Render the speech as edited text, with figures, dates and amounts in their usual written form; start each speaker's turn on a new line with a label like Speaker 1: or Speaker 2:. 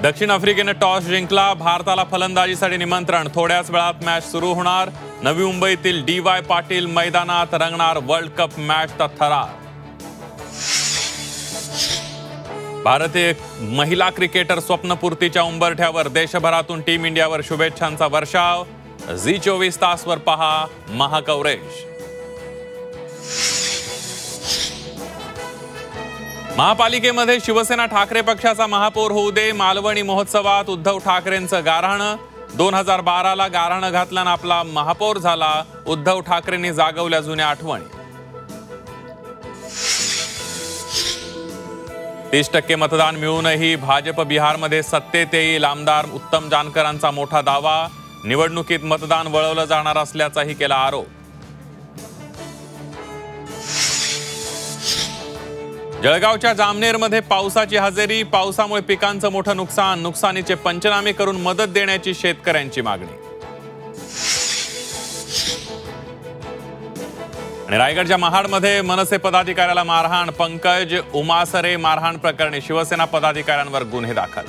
Speaker 1: दक्षिण आफ्रिकेने टॉस जिंकला, भारताला फलंदाजीसाठी निमंत्रण. थोड्याच वेळात मॅच सुरू होणार. नवी मुंबईतील डी.वाय. पाटील मैदानात रंगणार वर्ल्ड कप मॅचचा थरार. भारतीय महिला क्रिकेटर स्वप्नपूर्तीच्या उंबरठ्यावर. देशभरातून टीम इंडियावर शुभेच्छांचा वर्षाव. झी 24 तासवर पहा महाकवरेज. महापालिकेमध्ये शिवसेना ठाकरे पक्षाचा महापौर होऊ दे. मालवणी महोत्सवात उद्धव ठाकरेंचं गाऱ्हाणं. 2012ला गाऱ्हाणं घातल्यानं आपला महापौर झाला. उद्धव ठाकरेंनी जागवल्या जुन्या आठवणी. 30% मतदान मिळूनही भाजप बिहारमध्ये सत्तेत येईल. आमदार उत्तम जानकरांचा मोठा दावा. निवडणुकीत मतदान वळवलं जाणार असल्याचाही केला आरोप. जळगावच्या जामनेरमध्ये पावसाची हजेरी. पावसामुळे पिकांचं मोठं नुकसान. नुकसानीचे पंचनामे करून मदत देण्याची शेतकऱ्यांची मागणी. आणि रायगडच्या महाडमध्ये मनसे पदाधिकाऱ्याला मारहाण. पंकज उमासरे मारहाण प्रकरणी शिवसेना पदाधिकाऱ्यांवर गुन्हे दाखल.